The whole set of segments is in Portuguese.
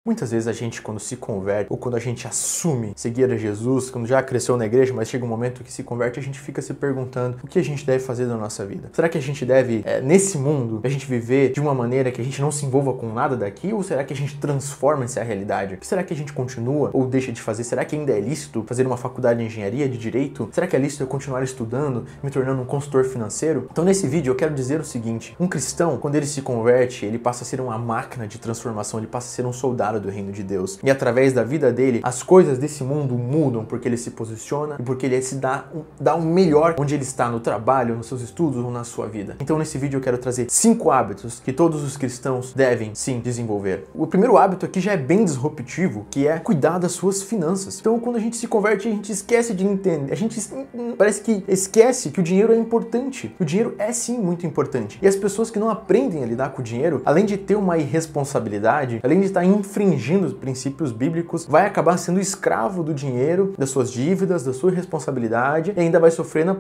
Muitas vezes a gente, quando se converte, ou quando a gente assume seguir a Jesus, quando já cresceu na igreja, mas chega um momento que se converte, a gente fica se perguntando o que a gente deve fazer da nossa vida. Será que a gente deve, nesse mundo, a gente viver de uma maneira que a gente não se envolva com nada daqui, ou será que a gente transforma essa realidade? O que será que a gente continua ou deixa de fazer? Será que ainda é lícito fazer uma faculdade de engenharia, de direito? Será que é lícito eu continuar estudando, me tornando um consultor financeiro? Então nesse vídeo eu quero dizer o seguinte: um cristão, quando ele se converte, ele passa a ser uma máquina de transformação, ele passa a ser um soldado do reino de Deus. E através da vida dele, as coisas desse mundo mudam porque ele se posiciona e porque ele se dá um melhor onde ele está, no trabalho, nos seus estudos ou na sua vida. Então nesse vídeo eu quero trazer 5 hábitos que todos os cristãos devem sim desenvolver. O primeiro hábito aqui já é bem disruptivo, que é cuidar das suas finanças. Então quando a gente se converte, a gente esquece de entender, a gente parece que esquece que o dinheiro é importante. O dinheiro é sim muito importante. E as pessoas que não aprendem a lidar com o dinheiro, além de ter uma irresponsabilidade, além de estar infringindo os princípios bíblicos, vai acabar sendo escravo do dinheiro, das suas dívidas, da sua responsabilidade, e ainda vai sofrer na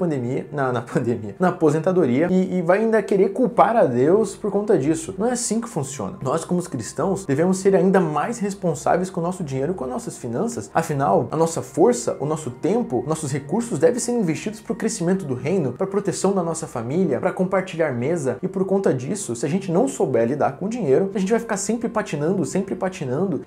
aposentadoria, e vai ainda querer culpar a Deus por conta disso. Não é assim que funciona. Nós, como os cristãos, devemos ser ainda mais responsáveis com o nosso dinheiro e com as nossas finanças. Afinal, a nossa força, o nosso tempo, nossos recursos devem ser investidos para o crescimento do reino, para a proteção da nossa família, para compartilhar mesa, e por conta disso, se a gente não souber lidar com o dinheiro, a gente vai ficar sempre patinando,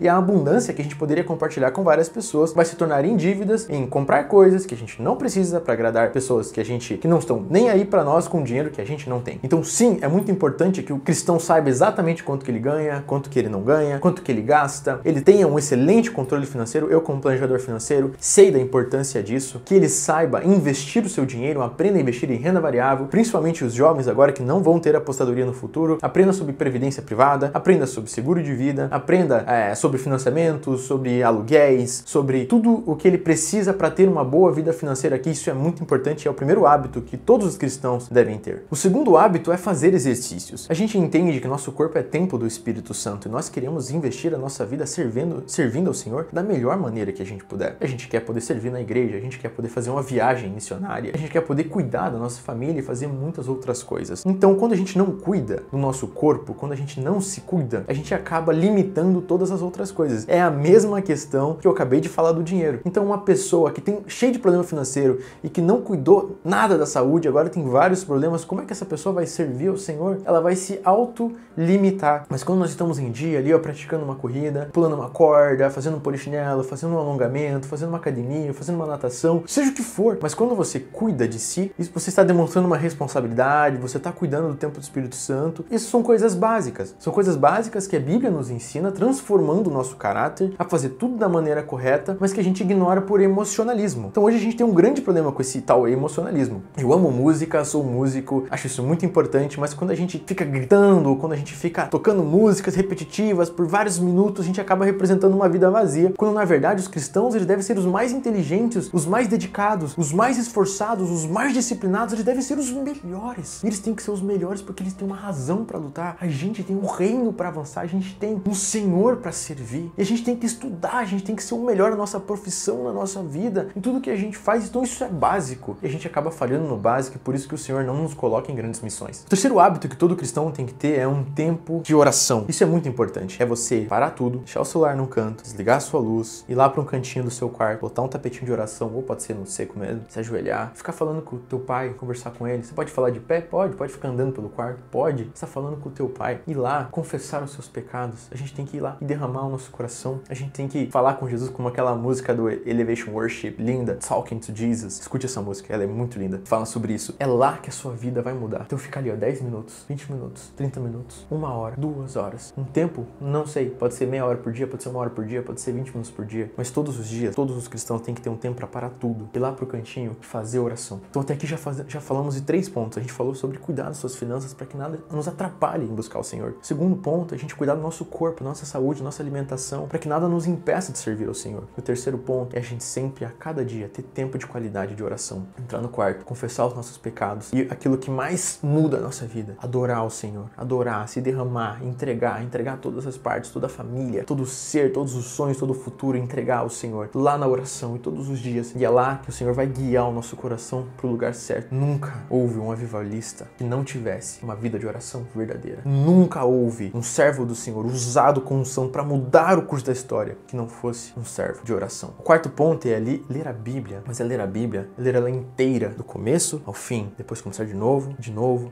e a abundância que a gente poderia compartilhar com várias pessoas vai se tornar em dívidas, em comprar coisas que a gente não precisa para agradar pessoas que não estão nem aí para nós com o dinheiro que a gente não tem. Então sim, é muito importante que o cristão saiba exatamente quanto que ele ganha, quanto que ele não ganha, quanto que ele gasta, ele tenha um excelente controle financeiro. Eu, como planejador financeiro, sei da importância disso, que ele saiba investir o seu dinheiro, aprenda a investir em renda variável, principalmente os jovens agora que não vão ter apostadoria no futuro, aprenda sobre previdência privada, aprenda sobre seguro de vida, aprenda sobre financiamentos, sobre aluguéis, sobre tudo o que ele precisa para ter uma boa vida financeira aqui. Isso é muito importante, é o primeiro hábito que todos os cristãos devem ter. O segundo hábito é fazer exercícios. A gente entende que nosso corpo é templo do Espírito Santo e nós queremos investir a nossa vida servindo ao Senhor da melhor maneira que a gente puder. A gente quer poder servir na igreja, a gente quer poder fazer uma viagem missionária, a gente quer poder cuidar da nossa família e fazer muitas outras coisas. Então, quando a gente não cuida do nosso corpo, quando a gente não se cuida, a gente acaba limitando todas as outras coisas. É a mesma questão que eu acabei de falar do dinheiro. Então, uma pessoa que tem cheio de problema financeiro e que não cuidou nada da saúde, agora tem vários problemas, como é que essa pessoa vai servir ao Senhor? Ela vai se auto-limitar. Mas quando nós estamos em dia ali, praticando uma corrida, pulando uma corda, fazendo um polichinelo, fazendo um alongamento, fazendo uma academia, fazendo uma natação, seja o que for, mas quando você cuida de si, isso você está demonstrando uma responsabilidade, você está cuidando do templo do Espírito Santo. Isso são coisas básicas. São coisas básicas que a Bíblia nos ensina, transformando o nosso caráter, a fazer tudo da maneira correta, mas que a gente ignora por emocionalismo. Então hoje a gente tem um grande problema com esse tal emocionalismo. Eu amo música, sou músico, acho isso muito importante, mas quando a gente fica gritando, quando a gente fica tocando músicas repetitivas por vários minutos, a gente acaba representando uma vida vazia, quando na verdade os cristãos eles devem ser os mais inteligentes, os mais dedicados, os mais esforçados, os mais disciplinados, eles devem ser os melhores. Eles têm que ser os melhores porque eles têm uma razão para lutar. A gente tem um reino para avançar, a gente tem um Senhor para servir. E a gente tem que estudar, a gente tem que ser o melhor na nossa profissão, na nossa vida, em tudo que a gente faz. Então isso é básico. E a gente acaba falhando no básico, e por isso que o Senhor não nos coloca em grandes missões. O terceiro hábito que todo cristão tem que ter é um tempo de oração. Isso é muito importante. É você parar tudo, deixar o celular num canto, desligar a sua luz, ir lá para um cantinho do seu quarto, botar um tapetinho de oração, ou pode ser no seco mesmo, se ajoelhar, ficar falando com o teu pai, conversar com ele. Você pode falar de pé? Pode ficar andando pelo quarto? Pode. Você está falando com o teu pai. Ir lá, confessar os seus pecados. A gente tem que ir lá e derramar o nosso coração. A gente tem que falar com Jesus como aquela música do Elevation Worship, linda, Talking to Jesus. Escute essa música, ela é muito linda. Fala sobre isso. É lá que a sua vida vai mudar. Então fica ali, 10 minutos, 20 minutos, 30 minutos, 1 hora, 2 horas. Um tempo, não sei, pode ser meia hora por dia, pode ser 1 hora por dia, pode ser 20 minutos por dia. Mas todos os dias, todos os cristãos têm que ter um tempo para parar tudo. Ir lá pro cantinho e fazer oração. Então até aqui já falamos de 3 pontos. A gente falou sobre cuidar das suas finanças para que nada nos atrapalhe em buscar o Senhor. Segundo ponto, a gente cuidar do nosso corpo, nossa saúde, nossa alimentação, para que nada nos impeça de servir ao Senhor. O terceiro ponto é a gente sempre, a cada dia, ter tempo de qualidade de oração. Entrar no quarto, confessar os nossos pecados e aquilo que mais muda a nossa vida, adorar o Senhor, adorar, se derramar, entregar todas as partes, toda a família, todo o ser, todos os sonhos, todo o futuro, entregar ao Senhor, lá na oração e todos os dias. E é lá que o Senhor vai guiar o nosso coração para o lugar certo. Nunca houve um avivalista que não tivesse uma vida de oração verdadeira. Nunca houve um servo do Senhor usado com unção para mudar o curso da história que não fosse um servo de oração. O quarto ponto é ali ler a Bíblia, mas é ler a Bíblia, ler ela inteira, do começo ao fim, depois começar de novo,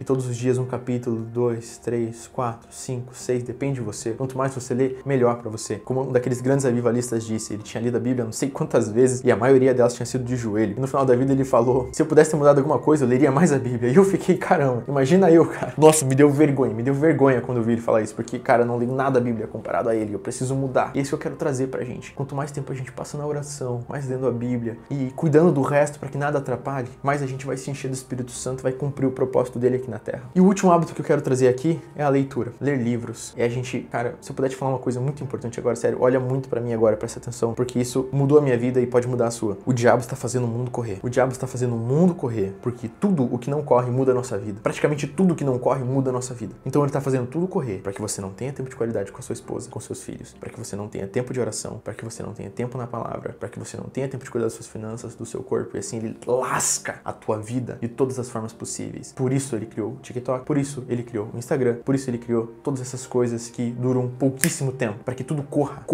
e todos os dias um capítulo, 2, 3, 4, 5, 6, depende de você. Quanto mais você lê, melhor para você. Como um daqueles grandes avivalistas disse, ele tinha lido a Bíblia não sei quantas vezes e a maioria delas tinha sido de joelho. E no final da vida ele falou, se eu pudesse ter mudado alguma coisa, eu leria mais a Bíblia. E eu fiquei, caramba, imagina eu, cara. Nossa, me deu vergonha quando eu vi ele falar isso, porque, cara, eu não leio nada da Bíblia comparado a ele, eu preciso mudar. E é isso que eu quero trazer pra gente. Quanto mais tempo a gente passa na oração, mais lendo a Bíblia e cuidando do resto para que nada atrapalhe, mais a gente vai se encher do Espírito Santo, vai cumprir o propósito dele aqui na Terra. E o último hábito que eu quero trazer aqui é a leitura. Ler livros. É a gente, cara, se eu puder te falar uma coisa muito importante agora, sério, olha muito pra mim agora, presta atenção, porque isso mudou a minha vida e pode mudar a sua. O diabo está fazendo o mundo correr. O diabo está fazendo o mundo correr, porque tudo o que não corre muda a nossa vida. Praticamente tudo o que não corre muda a nossa vida. Então ele está fazendo tudo correr para que você não tenha tempo de qualidade com a sua esposa, com seus filhos, para que você não tenha tempo de oração, para que você não tenha tempo na palavra, para que você não tenha tempo de cuidar das suas finanças, do seu corpo, e assim ele lasca a tua vida de todas as formas possíveis. Por isso ele criou o TikTok, por isso ele criou o Instagram, por isso ele criou todas essas coisas que duram pouquíssimo tempo, para que tudo corra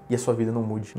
e a sua vida não mude.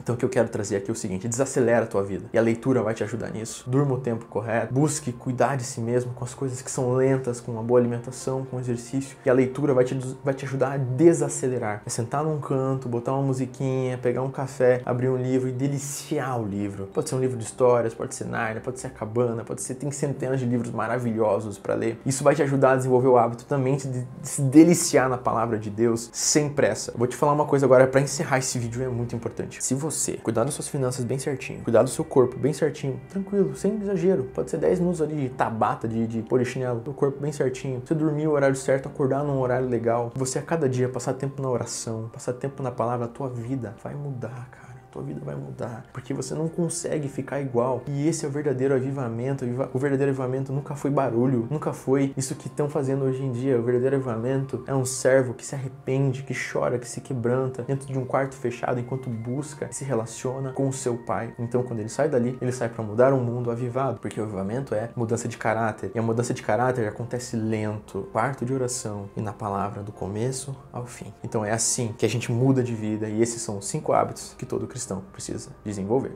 Então o que eu quero trazer aqui é o seguinte, desacelera a tua vida e a leitura vai te ajudar nisso. Durma o tempo correto, busque cuidar de si mesmo com as coisas que são lentas, com uma boa alimentação, com exercício, e a leitura vai te ajudar a desacelerar. É sentar num canto, botar uma musiquinha, pegar um café, abrir um livro e deliciar o livro. Pode ser um livro de histórias, pode ser Nárnia, pode ser A Cabana, tem centenas de livros maravilhosos para ler. Isso vai te ajudar a desenvolver o hábito também de se deliciar na palavra de Deus sem pressa. Eu vou te falar uma coisa agora para encerrar esse vídeo, é muito importante. Se você cuidar das suas finanças bem certinho, cuidar do seu corpo bem certinho, tranquilo, sem exagero, pode ser 10 minutos ali de tabata, de polichinelo, do corpo bem certinho, você dormir o horário certo, acordar num horário legal, você a cada dia passar tempo na oração, passar tempo na palavra, a tua vida vai mudar, cara. Tua vida vai mudar, porque você não consegue ficar igual. E esse é o verdadeiro avivamento. O verdadeiro avivamento nunca foi barulho, nunca foi isso que estão fazendo hoje em dia. O verdadeiro avivamento é um servo que se arrepende, que chora, que se quebranta dentro de um quarto fechado enquanto busca e se relaciona com o seu pai. Então quando ele sai dali, ele sai para mudar um mundo avivado, porque o avivamento é mudança de caráter, e a mudança de caráter acontece lento, quarto de oração e na palavra do começo ao fim. Então é assim que a gente muda de vida, e esses são os 5 hábitos que todo cristão precisa desenvolver.